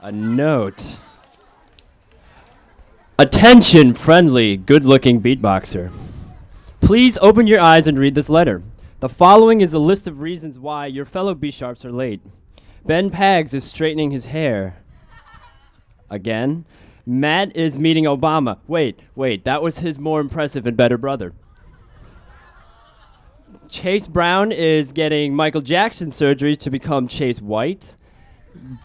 A note. Attention, friendly, good-looking beatboxer. Please open your eyes and read this letter. The following is a list of reasons why your fellow B-Sharps are late. Ben Pags is straightening his hair. Again. Matt is meeting Obama. Wait, that was his more impressive and better brother. Chase Brown is getting Michael Jackson surgery to become Chase White.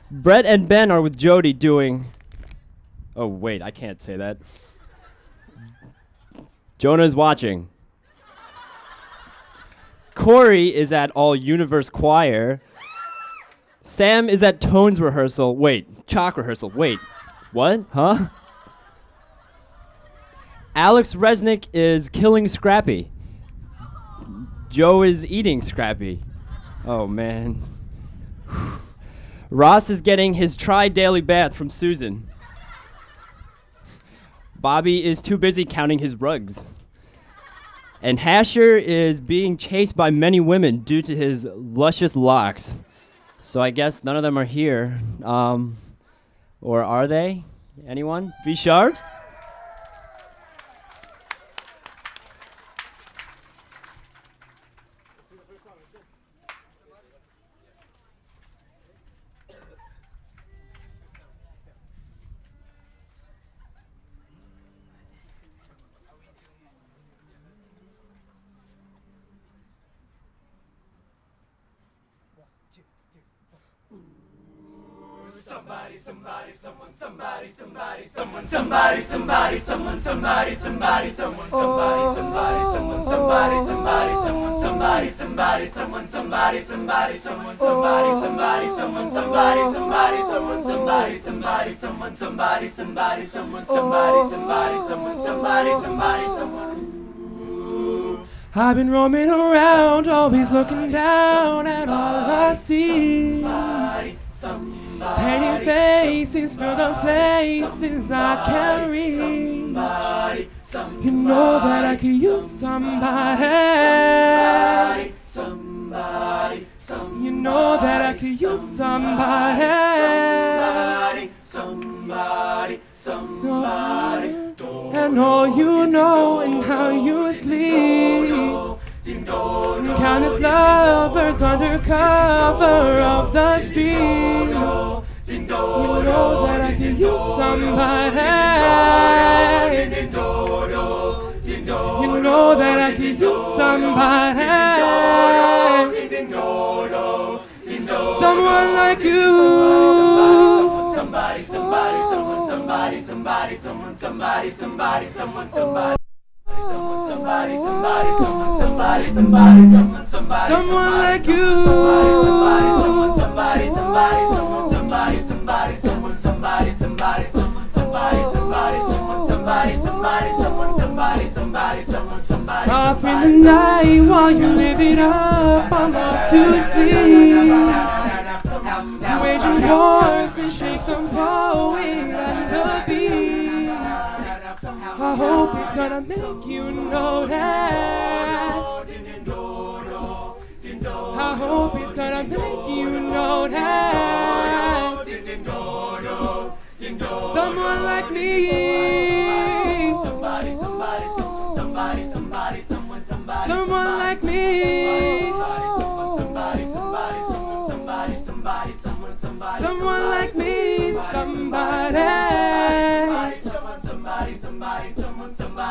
Brett and Ben are with Jody doing... Oh, wait, I can't say that. Jonah's watching. Corey is at All Universe Choir. Sam is at Tones rehearsal. Wait, chalk rehearsal. Wait, what? Huh? Alex Resnick is killing Scrappy. Joe is eating Scrappy. Oh, man. Ross is getting his tri-daily bath from Susan. Bobby is too busy counting his rugs. And Hasher is being chased by many women due to his luscious locks. So I guess none of them are here. Or are they? Anyone? B-Sharps? I've been roaming around, always looking down at all I see. Painting faces for the places I can't reach. You know that I could use somebody. You know that I could use somebody. And all you know and how you sleep. Countless lovers under cover of the street. You know that I could use somebody. You know that I could use somebody. Someone like you. Somebody, someone, somebody, someone, somebody, somebody, someone, somebody. Someone like you. Off in the night while you live it up, almost to sleep. Waging wars to shake some poet and the beat. I hope it's gonna make you notice. I hope it's gonna make you notice. Someone like me. Someone like me. Someone like me. Somebody.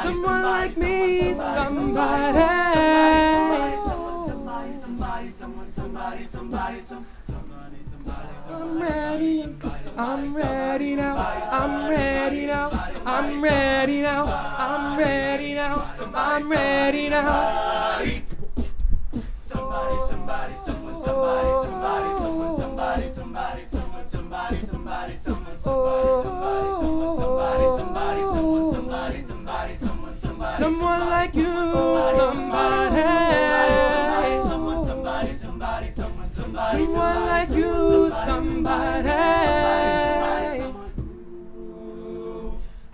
Someone like me, somebody. I'm ready now, I'm ready now, I'm ready now, I'm ready now, I'm ready now. Somebody, somebody, someone, somebody, somebody, someone, somebody, somebody, someone, somebody, somebody, someone, somebody, somebody, someone, somebody, somebody, someone, somebody, somebody, someone, somebody. Someone like you, somebody. Someone, somebody, somebody, someone, somebody. Someone like you, somebody.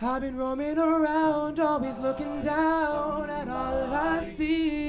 I've been roaming around, always looking down at all I see.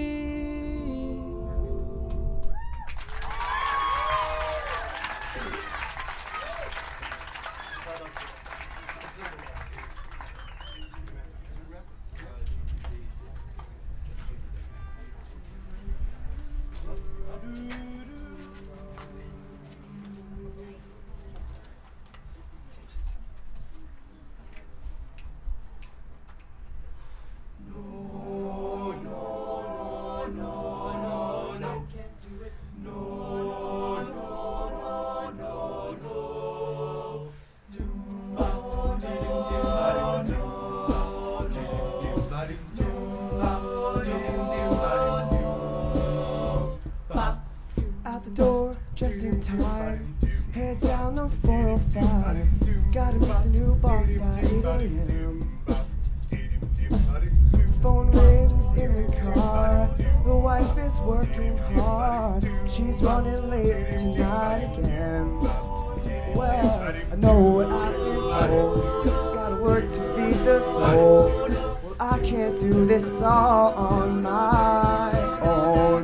Out the door, just in time. Head down the 405. Gotta meet the new boss by 8 a.m. Phone rings in the car. The wife is working hard. She's running late tonight again. Well, I know what I've been told. Gotta work to feed the soul. Well, I can't do this all on my own.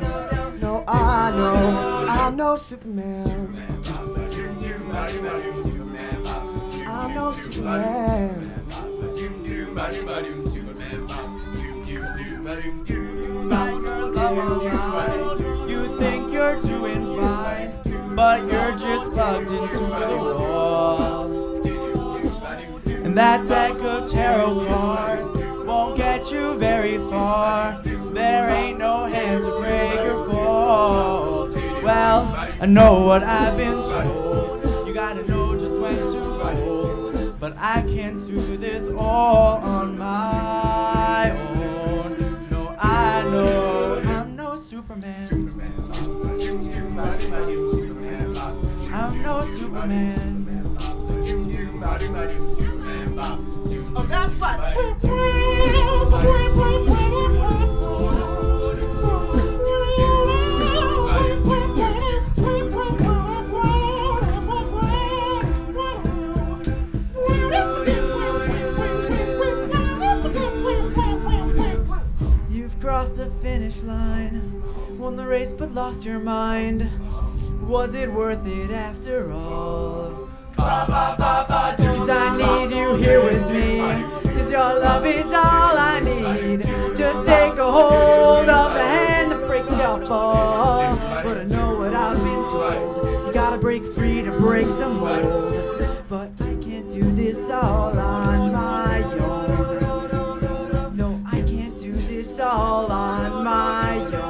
No, I know I'm no Superman. I'm no Superman. You think you're doing fine, but you're just plugged into the wall. And that deck of tarot cards won't get you very far. There ain't no hand to break or fold. Well, I know what I've been told. You gotta know just when to fold. But I can't do this all on my own. No, I know I'm no Superman. I'm no Superman. Oh, that's right. You've crossed the finish line, won the race but lost your mind. Was it worth it after all? Cause I need you here with me, cause your love is all I need. Just take a hold of the hand that breaks your fall. But I know what I've been told, you gotta break free to break the mold. But I can't do this all on my own. No, I can't do this all on my own.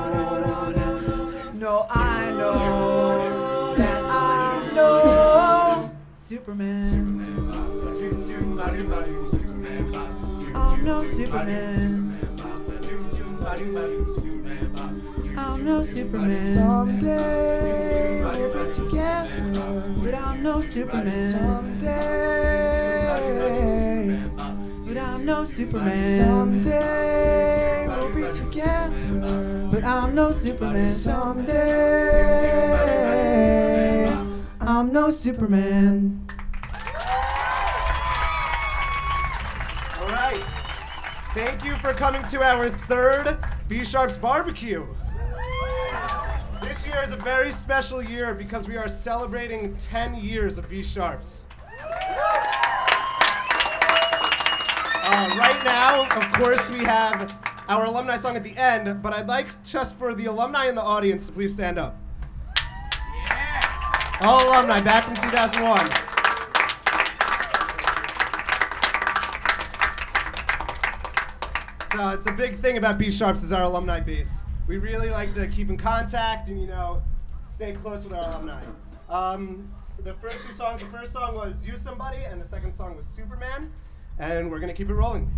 No, I know that I'm no Superman. I'm no Superman. I'm no Superman. Someday we'll be together, But I'm no Superman. someday, But I'm no Superman. someday we'll be together, But I'm no Superman. someday. I'm no Superman. All right. Thank you for coming to our third Sharps BBQ. This year is a very special year because we are celebrating 10 years of Sharps. Right now, of course, we have our alumni song at the end, but I'd like just for the alumni in the audience to please stand up. All alumni back from 2001. So it's a big thing about Sharps is our alumni base. We really like to keep in contact and, stay close with our alumni. The first two songs, the first song was You Somebody and the second song was Superman. And we're gonna keep it rolling.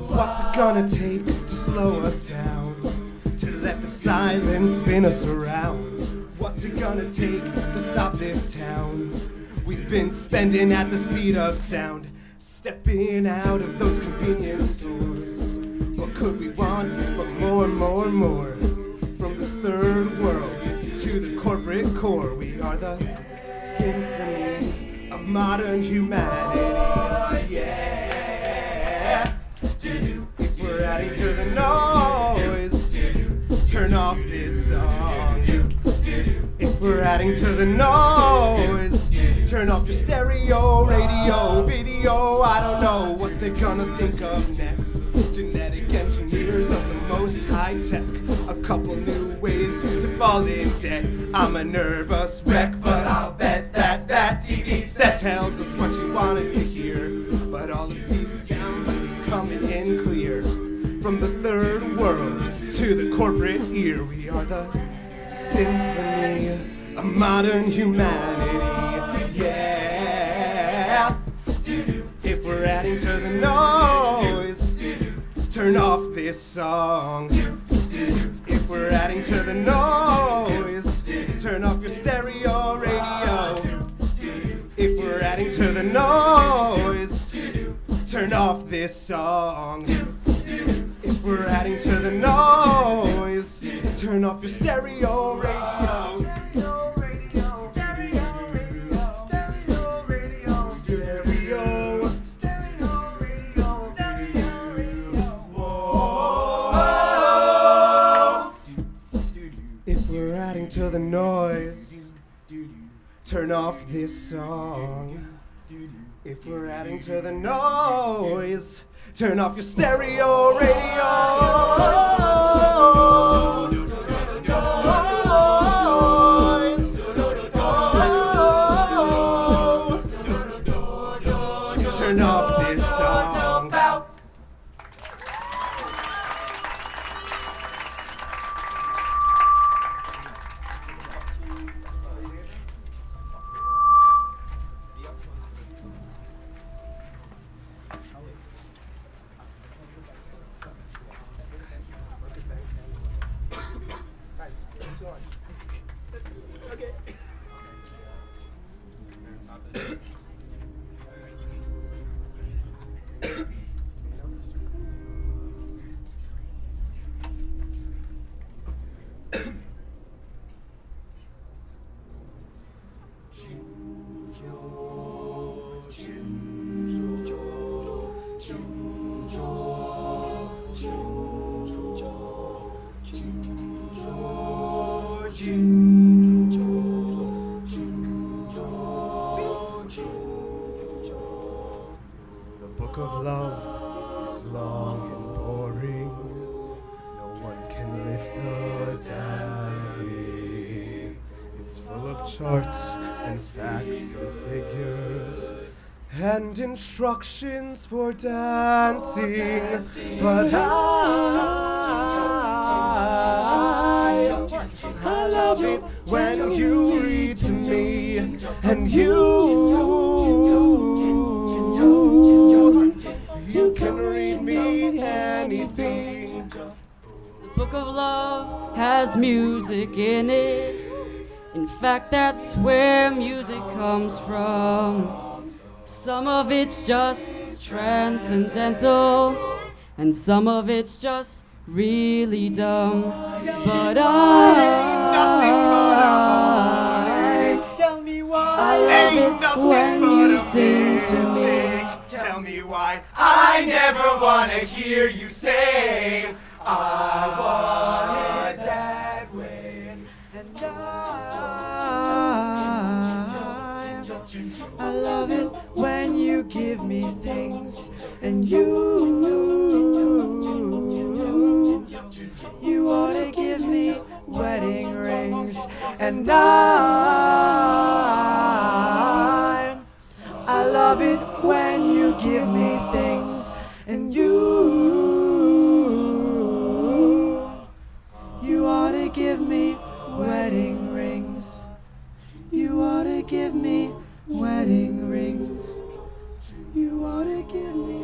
What's it gonna take to slow us down? To let the silence spin us around? What's What's it gonna take to stop this town? We've been spending at the speed of sound, stepping out of those convenience stores. What could we want but more, more, more? From this third world to the corporate core, we are the symphony of modern humanity. Yeah. If we're adding to the noise, turn off this song. If we're adding to the noise, turn off your stereo, radio, video. I don't know what they're gonna think of next. Genetic engineers of the most high tech. A couple new ways to fall in debt. I'm a nervous wreck, but I'll bet that that TV set tells us what you wanted to hear. But all of these sounds are coming in clear. From the third world to the corporate ear, we are the symphony of modern humanity. Yeah. If we're adding to the noise, turn off this song. If we're adding to the noise, turn off your stereo radio. If we're adding to the noise, turn off this song. If we're adding to the noise, turn off your stereo radio. If we're adding to the noise, turn off this song. If we're adding to the noise, turn off your stereo radio. Turn off this song. The book of love is long and boring. No one can lift the damn thing. It's full of charts and facts and figures and instructions for dancing. But I love it when you read to me, and you can read me anything. The book of love has music in it. In fact, that's where music comes from. Some of it's just transcendental, and some of it's just really dumb. But Tell me why. I love it when you sing to me. Tell me why I never want to hear you say I want it that way. And I love it when you give me things, and you ought to give me wedding rings. And I love it when you give me things, and you ought to give me wedding rings. You ought to give me wedding rings. You ought to give me